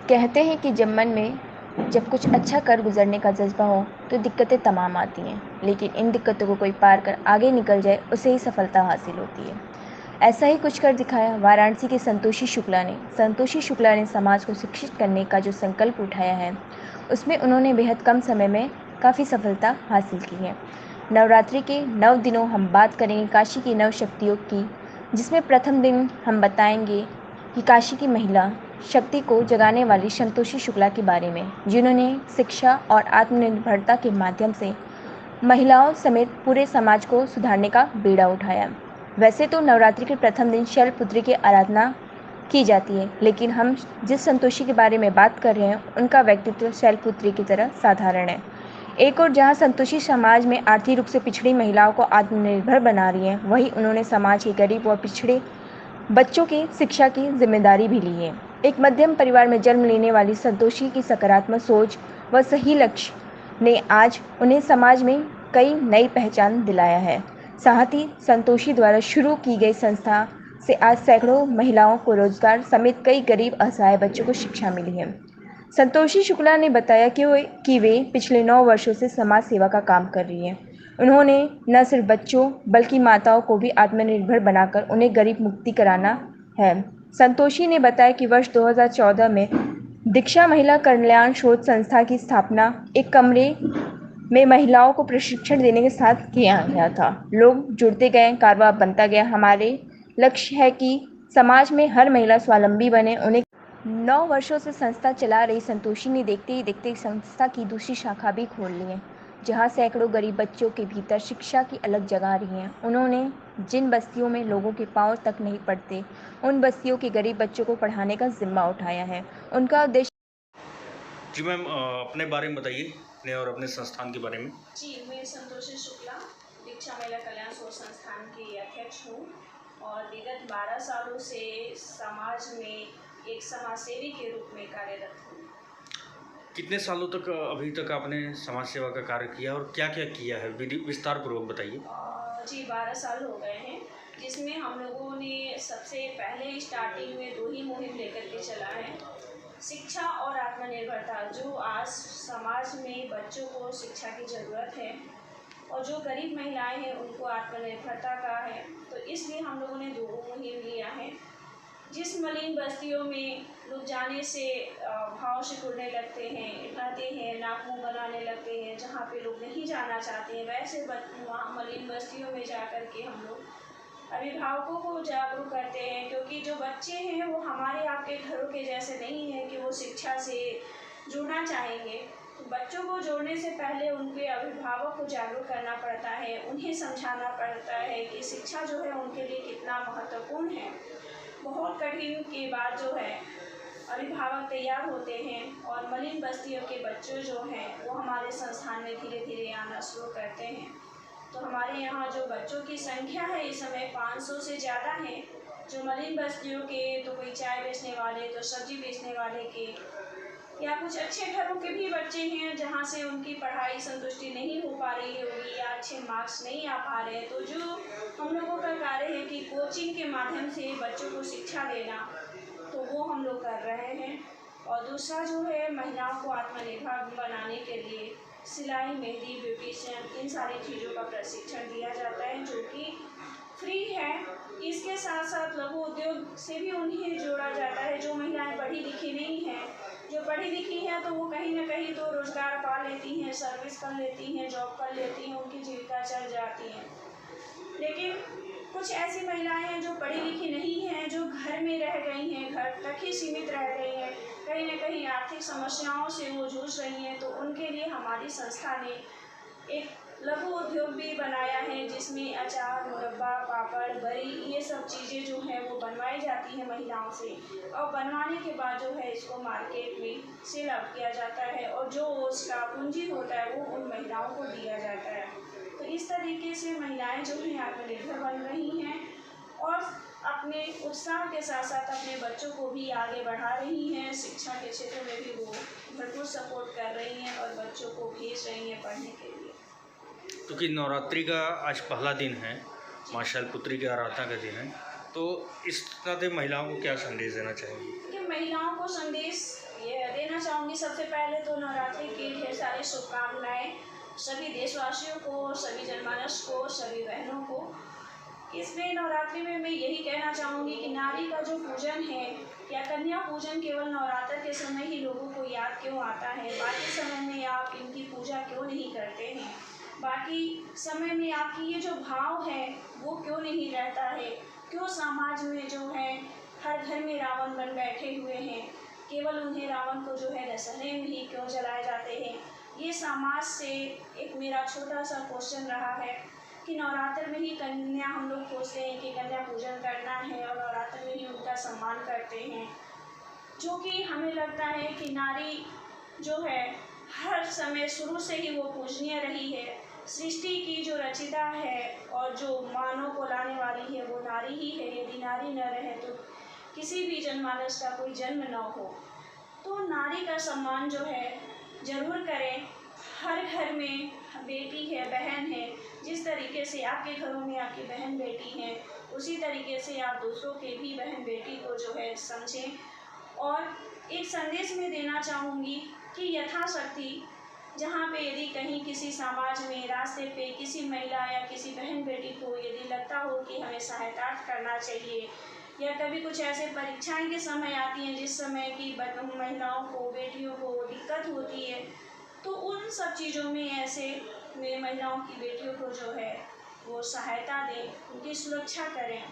कहते हैं कि जब कुछ अच्छा कर गुजरने का जज्बा हो तो दिक्कतें तमाम आती हैं, लेकिन इन दिक्कतों को कोई पार कर आगे निकल जाए उसे ही सफलता हासिल होती है। ऐसा ही कुछ कर दिखाया वाराणसी के संतोषी शुक्ला ने। संतोषी शुक्ला ने समाज को शिक्षित करने का जो संकल्प उठाया है, उसमें उन्होंने बेहद कम समय में काफ़ी सफलता हासिल की है। नवरात्रि के 9 दिनों हम बात करेंगे काशी की 9 शक्तियों की, जिसमें प्रथम दिन हम बताएंगे कि काशी की महिला शक्ति को जगाने वाली संतोषी शुक्ला के बारे में, जिन्होंने शिक्षा और आत्मनिर्भरता के माध्यम से महिलाओं समेत पूरे समाज को सुधारने का बीड़ा उठाया। वैसे तो नवरात्रि के प्रथम दिन शैलपुत्री की आराधना की जाती है, लेकिन हम जिस संतोषी के बारे में बात कर रहे हैं, उनका व्यक्तित्व शैलपुत्री की तरह साधारण है। एक और जहां संतोषी समाज में आर्थिक रूप से पिछड़ी महिलाओं को आत्मनिर्भर बना रही हैं, वहीं उन्होंने समाज के गरीब और पिछड़े बच्चों की शिक्षा की जिम्मेदारी भी ली है। एक मध्यम परिवार में जन्म लेने वाली संतोषी की सकारात्मक सोच व सही लक्ष्य ने आज उन्हें समाज में कई नई पहचान दिलाया है। साथ ही संतोषी द्वारा शुरू की गई संस्था से आज सैकड़ों महिलाओं को रोजगार समेत कई गरीब असहाय बच्चों को शिक्षा मिली है। संतोषी शुक्ला ने बताया कि वे पिछले 9 वर्षों से समाज सेवा का काम कर रही हैं। उन्होंने न सिर्फ बच्चों बल्कि माताओं को भी आत्मनिर्भर बनाकर उन्हें गरीब मुक्ति कराना है। संतोषी ने बताया कि वर्ष 2014 में दीक्षा महिला कल्याण शोध संस्था की स्थापना एक कमरे में महिलाओं को प्रशिक्षण देने के साथ किया गया था। लोग जुड़ते गए, कारवा बनता गया। हमारे लक्ष्य है कि समाज में हर महिला स्वावलंबी बने। उन्हें 9 वर्षों से संस्था चला रही संतोषी ने देखते ही देखते संस्था की दूसरी शाखा भी खोल ली है, जहां सैकड़ों गरीब बच्चों के भीतर शिक्षा की अलग जगह रही है। उन्होंने जिन बस्तियों में लोगों के पांव तक नहीं पड़ते, उन बस्तियों के गरीब बच्चों को पढ़ाने का जिम्मा उठाया है। उनका उद्देश्य। जी मैम, अपने बारे में बताइए, अपने और अपने संस्थान के बारे में। जी, मैं संतोषी शुक्ला दीक्षा महिला कल्याण शोध संस्थान की अध्यक्ष हूँ और विगत 12 सालों से समाज में एक समाज सेवी के रूप में कार्यरत हूँ। कितने सालों तक अभी तक आपने समाज सेवा का कार्य किया और क्या क्या किया है, विस्तार पूर्वक बताइए। जी 12 साल हो गए हैं, जिसमें हम लोगों ने सबसे पहले स्टार्टिंग में 2 ही मुहिम लेकर के चला है। शिक्षा और आत्मनिर्भरता, जो आज समाज में बच्चों को शिक्षा की ज़रूरत है और जो गरीब महिलाएं हैं उनको आत्मनिर्भरता का है, तो इसलिए हम लोगों ने 2 मुहिम लिया है। जिस मलिन बस्तियों में लोग जाने से भाव सिकुड़ने लगते हैं, रहते हैं, नाक मुँह बनाने लगते हैं, जहाँ पे लोग नहीं जाना चाहते हैं, वैसे वहाँ मलिन बस्तियों में जा कर के हम लोग अभिभावकों को जागरूक करते हैं, क्योंकि जो बच्चे हैं वो हमारे आपके घरों के जैसे नहीं हैं कि वो शिक्षा से जुड़ना चाहेंगे। तो बच्चों को जोड़ने से पहले उनके अभिभावक को जागरूक करना पड़ता है, उन्हें समझाना पड़ता है कि शिक्षा जो है उनके लिए कितना महत्वपूर्ण है। बहुत कठिन के बाद जो है अभिभावक तैयार होते हैं और मलिन बस्तियों के बच्चे जो हैं वो हमारे संस्थान में धीरे धीरे आना शुरू करते हैं। तो हमारे यहाँ जो बच्चों की संख्या है इस समय 500 से ज़्यादा है, जो मलिन बस्तियों के, तो कोई चाय बेचने वाले, तो सब्जी बेचने वाले के, या कुछ अच्छे घरों के भी बच्चे हैं जहाँ से उनकी पढ़ाई संतुष्टि नहीं हो पा रही होगी या अच्छे मार्क्स नहीं आ पा रहे हैं। तो जो हम लोगों का कार्य है कि कोचिंग के माध्यम से बच्चों को शिक्षा देना, तो वो हम लोग कर रहे हैं। और दूसरा जो है, महिलाओं को आत्मनिर्भर बनाने के लिए सिलाई, मेहंदी, ब्यूटिशियन, इन सारी चीज़ों का प्रशिक्षण दिया जाता है, जो कि फ्री है। इसके साथ साथ लघु उद्योग से भी उन्हें जोड़ा जाता है। जो महिलाएं पढ़ी लिखी नहीं हैं, जो पढ़ी लिखी हैं तो वो कहीं ना कहीं तो रोज़गार पा लेती हैं, सर्विस कर लेती हैं, जॉब कर लेती हैं, उनकी जीविका चल जाती है। लेकिन कुछ ऐसी महिलाएं हैं जो पढ़ी लिखी नहीं हैं, जो घर में रह गई हैं, घर तक ही सीमित रह गई हैं, कहीं ना कहीं आर्थिक समस्याओं से वो जूझ रही हैं। तो उनके लिए हमारी संस्था ने एक लघु उद्योग भी बनाया है, जिसमें अचार, मुरब्बा, पापड़, बरी, ये सब चीज़ें जो हैं वो बनवाई जाती हैं महिलाओं से, और बनवाने के बाद जो है इसको मार्केट में सेल आउट किया जाता है और जो उसका पूंजी होता है वो उन महिलाओं को दिया जाता है। तो इस तरीके से महिलाएं जो हैं आत्मनिर्भर बन रही हैं और अपने उत्साह के साथ साथ अपने बच्चों को भी आगे बढ़ा रही हैं। शिक्षा के क्षेत्र में भी वो भरपूर सपोर्ट कर रही हैं और बच्चों को भेज रही हैं पढ़ने के लिए। क्योंकि नवरात्रि का आज पहला दिन है, माँ शैलपुत्री की आराधना का दिन है, तो इस नाते महिलाओं को क्या संदेश देना चाहेंगी? कि महिलाओं को संदेश ये देना चाहूँगी, सबसे पहले तो नवरात्रि की ढेर सारी शुभकामनाएँ सभी देशवासियों को, सभी जनमानस को, सभी बहनों को। इसमें नवरात्रि में मैं यही कहना चाहूँगी कि नारी का जो पूजन है या कन्या पूजन केवल नवरात्र के समय ही लोगों को याद क्यों आता है, बाकी समय में आप इनकी पूजा क्यों नहीं करते हैं, बाकी समय में आपकी ये जो भाव है वो क्यों नहीं रहता है, क्यों समाज में जो है हर घर में रावण बन बैठे हुए हैं, केवल उन्हें रावण को जो है दशहरे में ही क्यों जलाए जाते हैं। ये समाज से एक मेरा छोटा सा क्वेश्चन रहा है कि नवरात्र में ही कन्या हम लोग सोचते हैं कि कन्या पूजन करना है और नवरात्र में ही उनका सम्मान करते हैं, जो कि हमें लगता है कि नारी जो है हर समय शुरू से ही वो पूजनीय रही है। सृष्टि की जो रचिता है और जो मानव को लाने वाली है वो नारी ही है। यदि नारी न रहे तो किसी भी जनमानस का कोई जन्म न हो। तो नारी का सम्मान जो है ज़रूर करें। हर घर में बेटी है, बहन है, जिस तरीके से आपके घरों में आपकी बहन बेटी हैं, उसी तरीके से आप दूसरों के भी बहन बेटी को जो है समझें। और एक संदेश में देना चाहूँगी कि यथाशक्ति जहाँ पे यदि कहीं किसी समाज में रास्ते पे किसी महिला या किसी बहन बेटी को यदि लगता हो कि हमें सहायता करना चाहिए, या कभी कुछ ऐसे परीक्षाएं के समय आती हैं जिस समय की महिलाओं को, बेटियों को दिक्कत होती है, तो उन सब चीज़ों में ऐसे में महिलाओं की बेटियों को जो है वो सहायता दें, उनकी सुरक्षा करें।